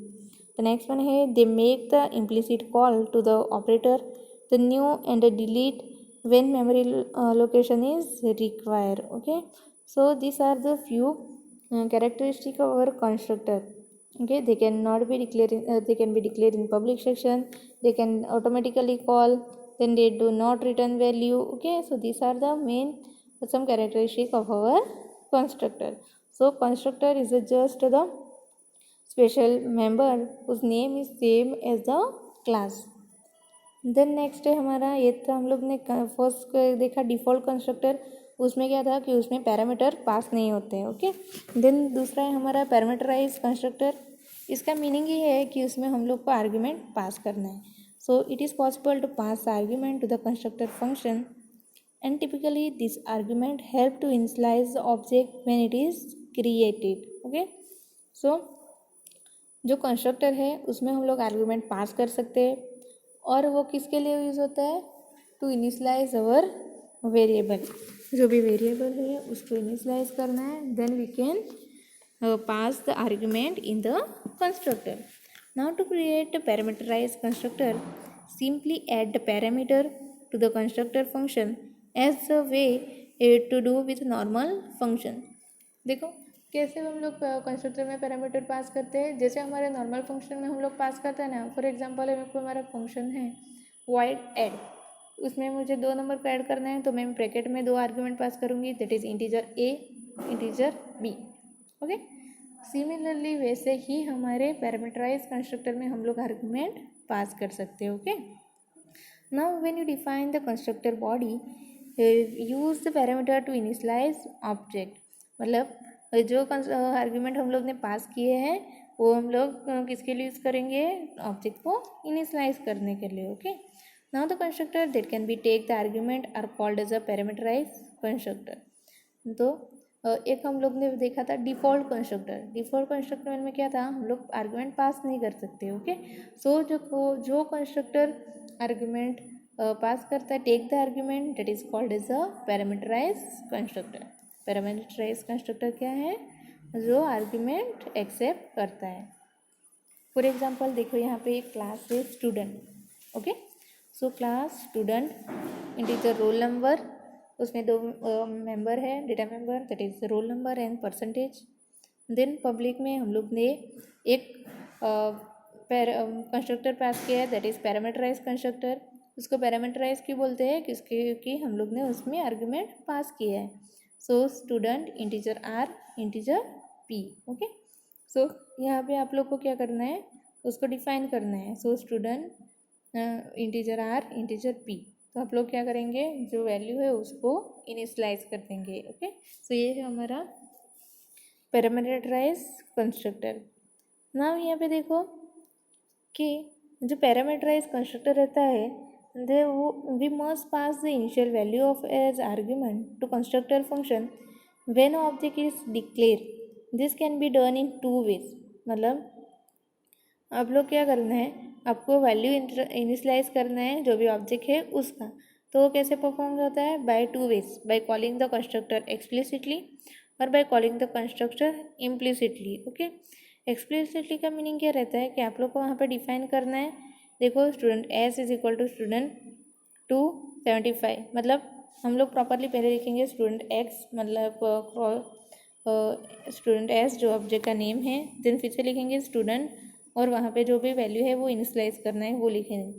The next one है they make the implicit call to the operator, the new and the delete when memory location is required. Okay, so these are the few characteristic of our constructor. Okay, they cannot be declared they can be declared in public section, they can automatically call, then they do not return value. Okay, so these are the main some characteristic of our constructor. So constructor is just the special member whose name is same as the class. Then next है हमारा, ये था हम लोग ने first देखा default constructor, उसमें क्या था कि उसमें पैरामीटर पास नहीं होते हैं. ओके, देन दूसरा है हमारा पैरामीटराइज कंस्ट्रक्टर. इसका मीनिंग ये है कि उसमें हम लोग को आर्ग्यूमेंट पास करना है. So it is possible to pass argument to the constructor function and typically this argument help to initialize the object when it is created. Okay, so जो कंस्ट्रक्टर है उसमें हम लोग आर्ग्यूमेंट पास कर सकते हैं और वो किसके लिए यूज़ होता है, टू इनिशियलाइज अवर वेरिएबल. जो भी वेरिएबल है उसको इनिशियलाइज करना है, then we can pass the argument in the constructor. Now to create a parameterize constructor, simply add the parameter to the constructor function as a way to do with normal function. देखो कैसे हम लोग constructor में parameter pass करते हैं, जैसे हमारे normal function में हम लोग पास करते हैं ना. फॉर एग्जांपल मेरे को हमारा फंक्शन है वाइड ऐड, उसमें मुझे 2 नंबर को ऐड करना है, तो मैं ब्रैकेट में 2 आर्ग्यूमेंट पास करूँगी, that is integer A, integer B. Okay, similarly वैसे ही हमारे पैरामीटराइज कंस्ट्रक्टर में हम लोग आर्ग्यूमेंट पास कर सकते हैं. Okay, now when you define the constructor body, use the parameter to initialize object. मतलब जो आर्ग्यूमेंट हम लोग ने पास किए हैं वो हम लोग किसके लिए यूज़ करेंगे, ऑब्जेक्ट को इनिशियलाइज करने के लिए. Okay, now the constructor that can be take the argument are called as a parameterize constructor. तो एक हम लोग ने देखा था डिफ़ॉल्ट कंस्ट्रक्टर. डिफ़ॉल्ट कंस्ट्रक्टर में क्या था, हम लोग आर्ग्यूमेंट पास नहीं कर सकते. ओके, सो जो कंस्ट्रक्टर आर्ग्यूमेंट पास करता है, take the argument, that is called as a parameterize constructor. Parameterize constructor क्या है, जो आर्ग्यूमेंट एक्सेप्ट करता है. फॉर एग्जांपल देखो यहाँ पे एक क्लास है student. Okay, so class student, integer roll number, उसमें 2 मेंबर है, data member, that is roll number and percentage. Then public में हम लोग ने एक कंस्ट्रक्टर पास किया है, दैट इज़ पैरामीटराइज कंस्ट्रक्टर. उसको पैरामीटराइज क्यों बोलते हैं, क्योंकि हम लोग ने उसमें आर्ग्यूमेंट पास किया है. So student integer R, integer P. Okay, so यहाँ पे आप लोग को क्या करना है, उसको डिफाइन करना है. So student integer R, integer P. तो आप लोग क्या करेंगे, जो वैल्यू है उसको इनिशियलाइज कर देंगे. ओके, सो ये है हमारा पैरामीटराइज कंस्ट्रक्टर. नाउ यहाँ पे देखो कि जो पैरामीटराइज कंस्ट्रक्टर रहता है, we must pass the initial value of as argument to constructor function when object is declared. This can be done in 2 ways. मतलब आप लोग क्या करना है, आपको वैल्यू इनिशियलाइज करना है जो भी ऑब्जेक्ट है उसका. तो वो कैसे परफॉर्म होता है, by 2 ways, by calling the constructor explicitly और by calling the constructor implicitly. Okay, explicitly का मीनिंग क्या रहता है कि आप लोग को वहाँ पे डिफाइन करना है. देखो student S is equal to student 275, मतलब हम लोग प्रॉपरली पहले लिखेंगे स्टूडेंट एक्स, मतलब स्टूडेंट एस जो ऑब्जेक्ट का नेम है, देन फिर से लिखेंगे स्टूडेंट और वहाँ पे जो भी वैल्यू है वो इनिशियलाइज करना है वो लिखेंगे.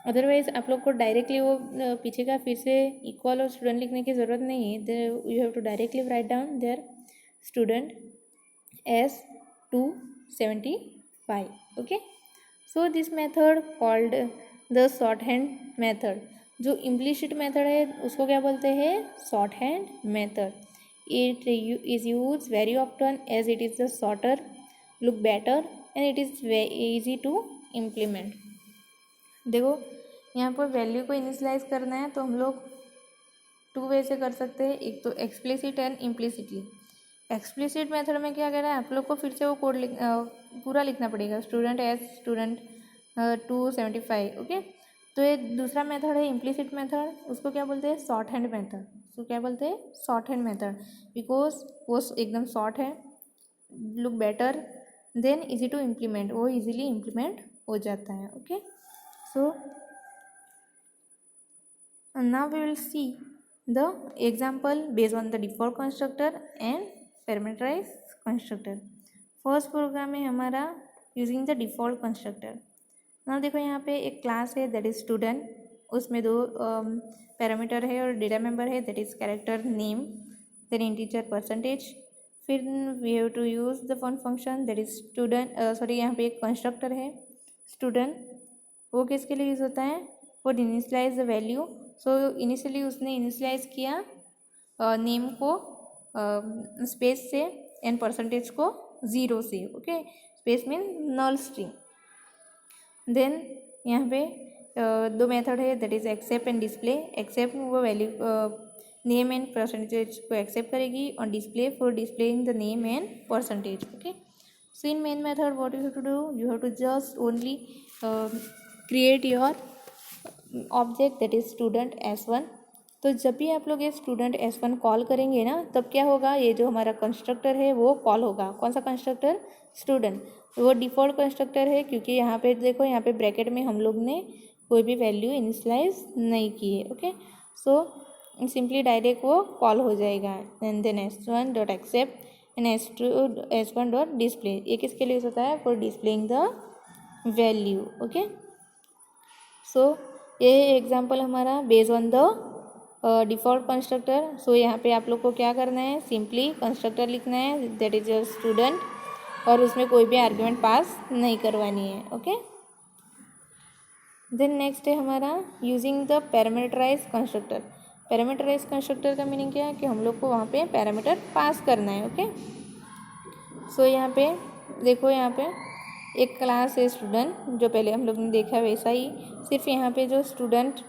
अदरवाइज आप लोग को डायरेक्टली वो पीछे का फिर से इक्वल और स्टूडेंट लिखने की ज़रूरत नहीं है. You have to directly write down there student S 275. Okay, so this method called the short hand method. जो इम्प्लिसिट मेथड है उसको क्या बोलते हैं, short hand method. It is use very often as it is the shorter, look better and it is easy to implement. देखो यहाँ पर value को इनिशियलाइज करना है तो हम लोग 2 वे से कर सकते हैं, एक तो explicit and implicitly. Explicit method में क्या करना है, आप लोग को फिर से वो कोड पूरा लिखना पड़ेगा, स्टूडेंट एस स्टूडेंट 275. ओके, तो ये दूसरा मेथड है इम्प्लिसिट मेथड, उसको क्या बोलते हैं, शॉर्ट हैंड मेथड. उसको क्या बोलते हैं, शॉर्ट हैंड मेथड, बिकॉज वो एकदम शॉर्ट है, look better, then easy to implement, वो इजीली इम्प्लीमेंट हो जाता है. Okay, so And now we will see the example based on the default constructor and parameterized constructor. First program है हमारा using the default constructor. ना देखो यहाँ पे एक क्लास है दैट इज़ स्टूडेंट, उसमें दो पैरामीटर है और डेटा मेंबर है that is character name, then integer percentage. फिर we have to use the one function that is student, sorry यहाँ पे एक कंस्ट्रक्टर है स्टूडेंट. वो किसके लिए यूज़ होता है? वो initialize the value. So initially उसने इनिशियलाइज किया नेम को स्पेस से एंड परसेंटेज को 0 से. Okay, space mean null string. Then यहाँ पे दो मेथड है that is accept and display. Accept वो वैल्यू नेम एंड परसेंटेज को एक्सेप्ट करेगी और display for displaying the name and percentage. Okay, so in main method what you have to do, you have to just only create your object that is student S1. तो जब भी आप लोग ये student S1 call करेंगे ना, तब क्या होगा, ये जो हमारा कंस्ट्रक्टर है वो कॉल होगा. कौन सा कंस्ट्रक्टर? स्टूडेंट. वो डिफ़ॉल्ट कंस्ट्रक्टर है क्योंकि यहाँ पे देखो, यहाँ पे ब्रैकेट में हम लोग ने कोई भी वैल्यू इनिशियलाइज नहीं की है. ओके, सो सिंपली डायरेक्ट वो कॉल हो जाएगा. And then S1 dot except and S1 dot display. ये किसके लिए होता है? For displaying the value. Okay, so ये एग्जाम्पल हमारा based on the default constructor. So यहाँ पे आप लोग को क्या करना है, सिंपली कंस्ट्रक्टर लिखना है दैट इज योर स्टूडेंट और उसमें कोई भी आर्ग्यूमेंट पास नहीं करवानी है. ओके, देन नेक्स्ट है हमारा using the parameterize constructor. Parameterize constructor का मीनिंग क्या है कि हम लोग को वहाँ पे पैरामीटर पास करना है. ओके, सो यहाँ पे देखो, यहाँ पे एक क्लास है स्टूडेंट, जो पहले हम लोग ने देखा वैसा ही, सिर्फ यहाँ पे जो स्टूडेंट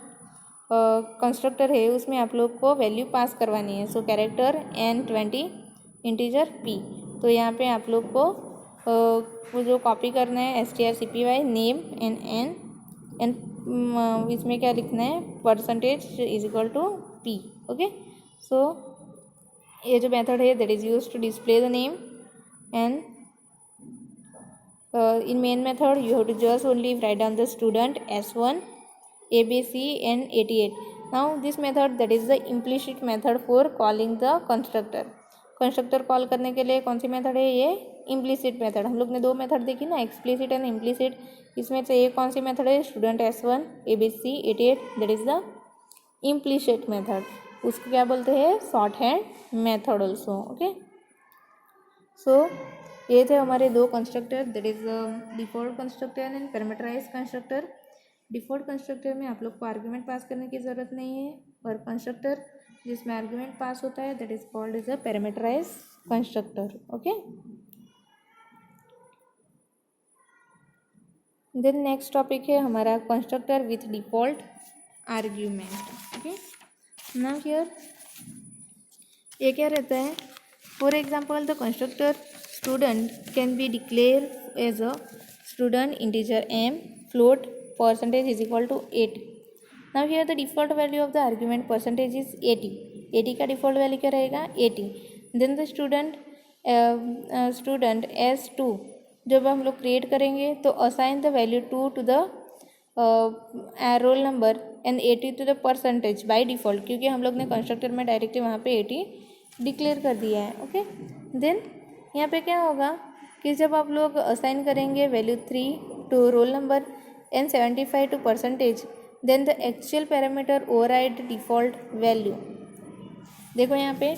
कंस्ट्रक्टर है उसमें आप लोग को वैल्यू पास करवानी है. सो कैरेक्टर N20 इंटीजर P. तो यहाँ पे आप लोग को वो जो कॉपी करना है strcpy नेम एंड इसमें क्या लिखना है, percentage is equal to P. Okay, so ये जो मेथड है that is use to display the name and in main method you have to just only write down the student S1 ABC and 88. now this method that is the implicit method for calling the constructor. Constructor call करने के लिए कौन सी method है? ये implicit method. हम लोग ने दो मेथड देखी ना, एक्सप्लिसिट एंड इम्प्लिसिट. इसमें से ये कौन सी मेथड है? Student S1 ABC 88 that is the implicit method. उसको क्या बोलते हैं? Short hand method also. Okay, so ये थे हमारे दो constructor that is default constructor and parameterize constructor. Default constructor में आप लोग को आर्ग्यूमेंट पास करने की ज़रूरत नहीं है, और कंस्ट्रक्टर जिसमें आर्ग्यूमेंट पास होता है that is called as a parameterize constructor. Okay, then next topic है हमारा constructor with default argument. Okay, now here ये क्या रहता है? For example the constructor student can be declared as a student integer m float percentage is equal to 80. now here the default value of the argument percentage is 80. 80 का default value क्या रहेगा? 80. then the student S2 जब हम लोग create करेंगे तो assign the value 2 to the roll number and 80 to the percentage by default, क्योंकि हम लोग ने कंस्ट्रक्टर में डायरेक्टली वहाँ पे 80 डिक्लेयर कर दिया है. ओके, देन यहाँ पे क्या होगा कि जब आप लोग असाइन करेंगे value 3 to roll number and 75 to percentage, then the actual parameter override default value. देखो यहाँ पे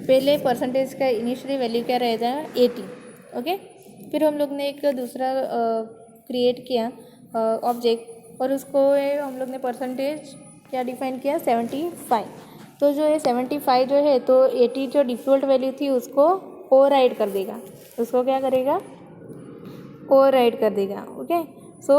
पहले परसेंटेज का इनिशियली वैल्यू क्या रहेगा? 80. ओके, फिर हम लोग ने एक दूसरा क्रिएट किया ऑब्जेक्ट और उसको हम लोग ने परसेंटेज क्या डिफाइन किया? 75. तो जो है 75 जो है, तो 80 जो डिफ़ॉल्ट वैल्यू थी उसको ओवरराइड कर देगा. उसको क्या करेगा? ओवरराइड कर देगा. Okay, so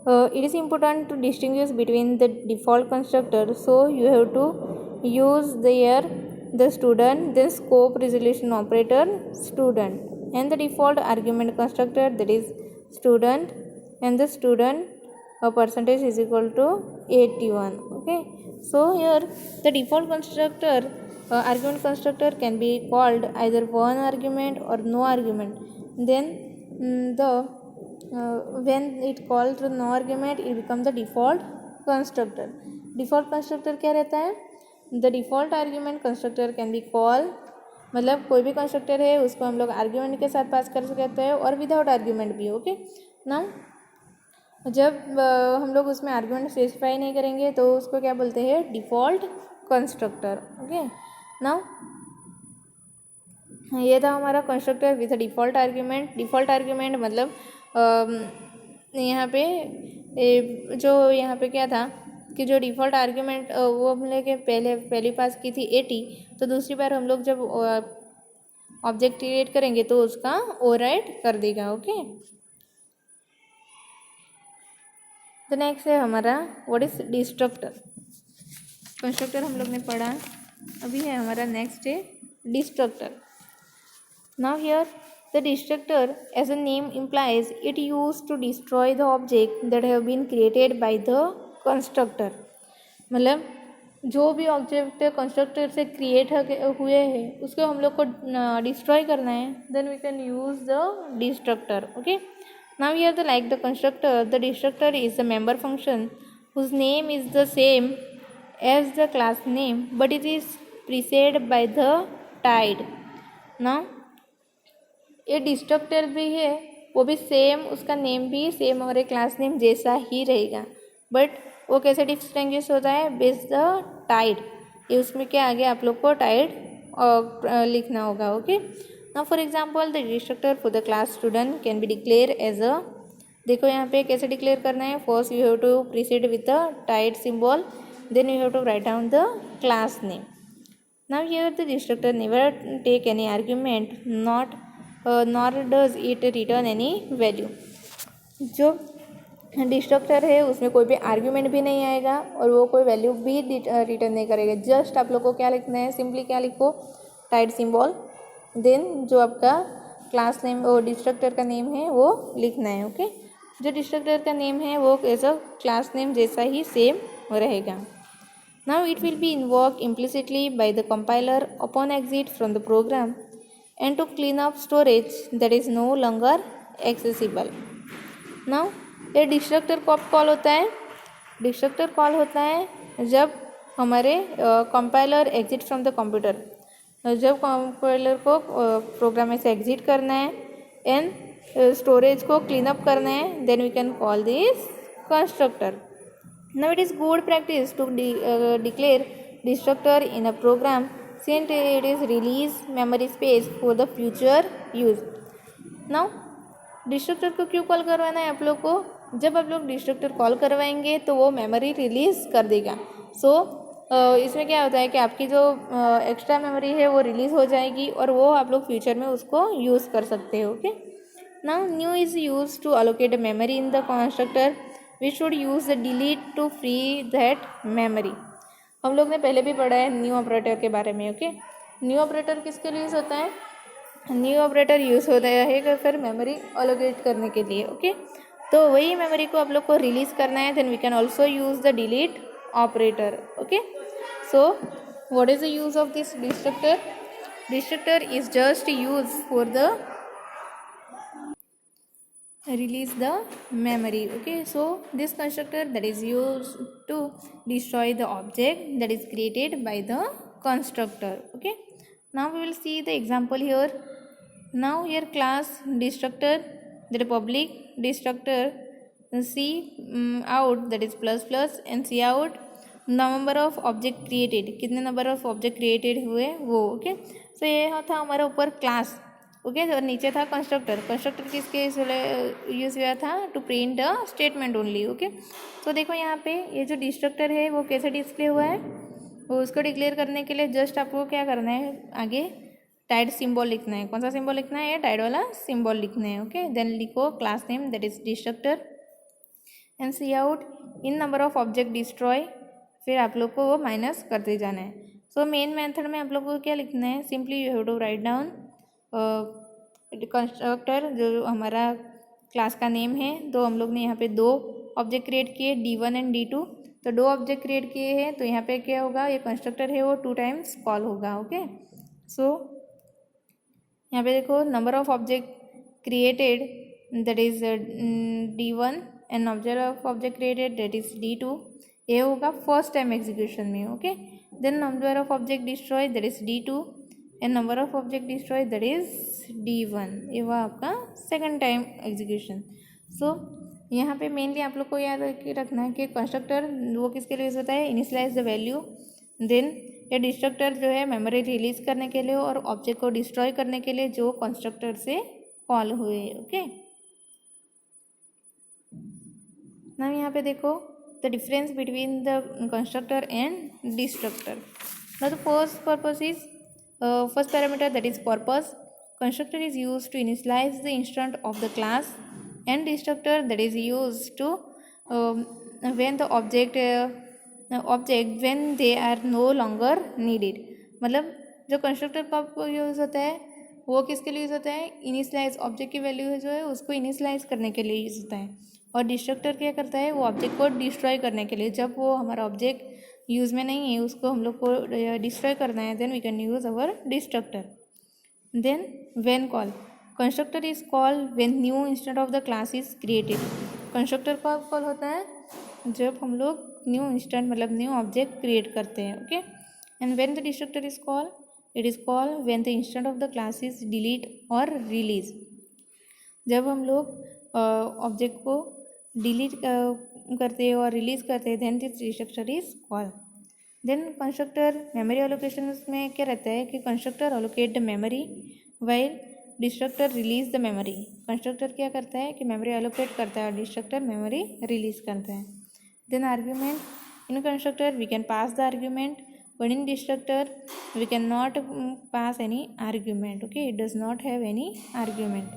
it is important to distinguish between the default constructor. So you have to use there the student, then scope resolution operator student and the default argument constructor that is student and the student percentage is equal to 81. okay, so here the default constructor argument constructor can be called either one argument or no argument. Then when it called to no argument, it becomes the default constructor. Default constructor क्या रहता है? The default argument constructor can be call, मतलब कोई भी constructor है उसको हम लोग आर्ग्यूमेंट के साथ पास कर सकते हैं और विदाउट आर्ग्यूमेंट भी। ओके ना, जब हम लोग उसमें आर्ग्यूमेंट स्पेसिफाई नहीं करेंगे तो उसको क्या बोलते हैं? Default constructor. ओके ना, ये था हमारा constructor with default argument. Default argument मतलब यहाँ पे जो यहाँ पे क्या था कि जो डिफ़ॉल्ट आर्ग्यूमेंट वो हम लोग पहली पास की थी 80, तो दूसरी बार हम लोग जब ऑब्जेक्ट क्रिएट करेंगे तो उसका ओवरराइड कर देगा। ओके, द नेक्स्ट है हमारा व्हाट इज डिस्ट्रक्टर। कंस्ट्रक्टर हम लोग ने पढ़ा, अभी है हमारा नेक्स्ट है destructor. Now here the destructor as a name implies it used to destroy the object that have been created by the constructor। मतलब जो भी ऑब्जेक्ट कंस्ट्रक्टर से क्रिएट हुए हैं उसको हम लोग को डिस्ट्रॉय करना है, then we can use the destructor. Okay, now here the like the constructor, the destructor is the member function whose name is the same as the class name but it is preceded by the टाइड। Now ये destructor भी है, वो भी same, उसका name भी same हमारे class name जैसा ही रहेगा, बट वो कैसे डिस्टिंग्विश होता है? बेस्ड द टाइड। ये उसमें क्या आगे आप लोग को टाइड लिखना होगा। Okay, now for example the destructor for the class student can be declare as a, देखो यहाँ पे कैसे डिक्लेयर करना है? First you have to precede with the टाइड symbol, then you have to write down the class name. Now here the destructor never take any argument not nor does it return any value. जो destructor है उसमें कोई भी argument भी नहीं आएगा और वो कोई वैल्यू भी रिटर्न नहीं करेगा। जस्ट आप लोग को क्या लिखना है? सिंपली क्या लिखो? टाइड सिंबल, देन जो आपका क्लास नेम और डिस्ट्रक्टर का नेम है वो लिखना है। ओके, जो डिस्ट्रक्टर का नेम है वो ऐसा क्लास नेम जैसा ही सेम रहेगा। Now it will be invoked implicitly by the compiler upon exit from the program and to clean up storage that is no longer accessible। Now ये destructor कब call होता है? Destructor call होता है जब हमारे compiler exit from the computer, जब compiler को प्रोग्राम में से एग्जिट करना है एंड स्टोरेज को क्लीन अप करना है, then we can call this constructor. Now it is good practice to declare destructor in a program since it is release memory space for the future use। Now destructor को क्यों call करवाना है आप लोग को? जब आप लोग डिस्ट्रक्टर कॉल करवाएंगे तो वो मेमोरी रिलीज़ कर देगा। सो इसमें क्या होता है कि आपकी जो एक्स्ट्रा मेमोरी है वो रिलीज़ हो जाएगी और वो आप लोग फ्यूचर में उसको यूज़ कर सकते हो। Okay, now new is use to allocate memory in the constructor, we should use the delete to free that memory. हम लोग ने पहले भी पढ़ा है न्यू ऑपरेटर के बारे में। ओके, न्यू ऑपरेटर किसके लिए यूज़ होता है? न्यू ऑपरेटर यूज़ होता है फिर मेमोरी अलोकेट करने के लिए। ओके, तो वही मेमोरी को आप लोग को रिलीज़ करना है, then we can also use the delete operator. Okay, so what is the use of this destructor? Destructor is just use for the release the memory। Okay, so this constructor that is used to destroy the object that is created by the constructor। Okay, now we will see the example here। now here class destructor that is public destructor c out that is plus plus and c out number of object created, कितने number of object created हुए वो। Okay, so ये था हमारा ऊपर class. Okay, और नीचे था कंस्ट्रक्टर। कंस्ट्रक्टर किसके यूज़ हुआ था? To print a statement only. Okay, तो देखो यहाँ पे ये जो डिस्ट्रक्टर है वो कैसे डिस्प्ले हुआ है? वो उसको डिक्लेयर करने के लिए जस्ट आपको क्या करना है? आगे टाइड सिंबल लिखना है। कौन सा सिंबल लिखना है? टाइड वाला सिंबल लिखना है। ओके, देन लिखो class name that is destructor and cout in number of object destroy, फिर आप लोग को वो माइनस करते जाना है। सो मेन मेथड में आप लोग को क्या लिखना है? Simply you have to write down constructor जो हमारा क्लास का नेम है। तो हम लोग ने यहाँ पे दो ऑब्जेक्ट क्रिएट किए D1 एंड D2, तो दो ऑब्जेक्ट क्रिएट किए हैं, तो यहाँ पे क्या होगा? ये कंस्ट्रक्टर है वो 2 टाइम्स कॉल होगा। ओके, सो यहाँ पे देखो number of object created that is D1 and number of object created that is D2 ये होगा फर्स्ट टाइम एग्जीक्यूशन में. Okay, then number of object destroy that is D2 and number of object destroy that is D1. ये हुआ आपका second time execution. सो यहाँ पे mainly आप लोग को याद रखना है कि कंस्ट्रक्टर वो किसके लिए यूज होता है, इनिशियलाइज द वैल्यू. देन ये डिस्ट्रक्टर जो है मेमोरी रिलीज करने के लिए और ऑब्जेक्ट को डिस्ट्रॉय करने के लिए जो कंस्ट्रक्टर से कॉल हुए. ओके, नाउ यहाँ पे देखो the difference between the constructor and destructor. Now the first purpose is first parameter, that is purpose. Constructor is used to initialize the instant of the class, and destructor that is used to when the object when they are no longer needed. मतलब जो constructor का use होता है वो किसके लिए use होता है, इनिशियलाइज ऑब्जेक्ट की वैल्यू जो है उसको इनिशियलाइज करने के लिए यूज़ होता है. और डिस्ट्रक्टर क्या करता है, वो ऑब्जेक्ट को डिस्ट्रॉय करने के लिए. जब वो हमारा ऑब्जेक्ट यूज़ में नहीं है उसको हम लोग को डिस्ट्रॉय करना है, then we can use our destructor. Then when call, constructor is call when new instant of the class is created. Constructor का कॉल होता है जब हम लोग न्यू इंस्टेंट मतलब न्यू ऑब्जेक्ट क्रिएट करते हैं. Okay, and when the destructor is call, it is call when the instant of the class is delete और रिलीज. जब हम लोग ऑब्जेक्ट को डिलीट करते हैं और रिलीज करते हैं, then this destructor is call. Then constructor memory allocation में क्या रहता है कि constructor allocate the memory while destructor release the memory. Constructor क्या करता है कि मेमोरी एलोकेट करता है और डिस्ट्रक्टर मेमोरी रिलीज करता है. Then argument, in constructor we can pass the argument, but in destructor we cannot pass any argument. Okay, it does not have any argument.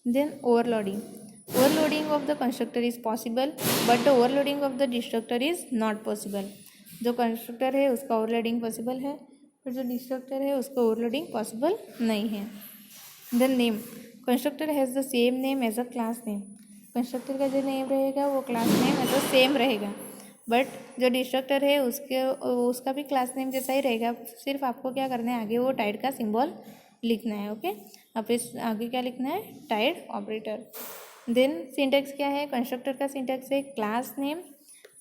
Then overloading, overloading of the constructor is possible but the overloading of the destructor is not possible. जो constructor है उसका overloading possible है और जो destructor है उसका overloading possible नहीं है. Then name, constructor has the same name as a class name. Constructor का जो नेम रहेगा वो class name as a same रहेगा, बट जो डिस्ट्रक्टर है उसका भी क्लास नेम जैसा ही रहेगा. सिर्फ आपको क्या करना है, आगे वो टाइड का सिंबल लिखना है. ओके, अब इस आगे क्या लिखना है, टाइड ऑपरेटर. देन सिंटैक्स क्या है, कंस्ट्रक्टर का सिंटैक्स है class name,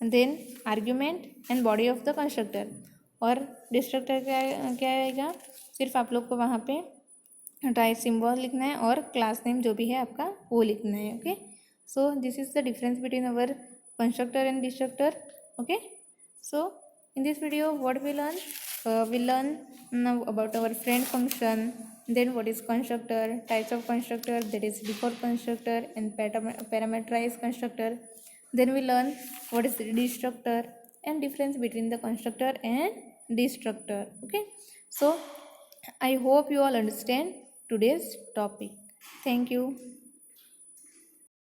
then argument and body of the constructor. और डिस्ट्रक्टर क्या आएगा, सिर्फ आप लोग को वहाँ पे टाइड सिंबल लिखना है और क्लास नेम जो भी है आपका वो लिखना है. Okay, so this is the difference between our constructor and destructor. Okay, so in this video what we learn now about our friend function, then what is constructor, types of constructor, that is default constructor and parameterized constructor. Then we learn what is destructor and difference between the constructor and destructor. Okay, so I hope you all understand today's topic. Thank you.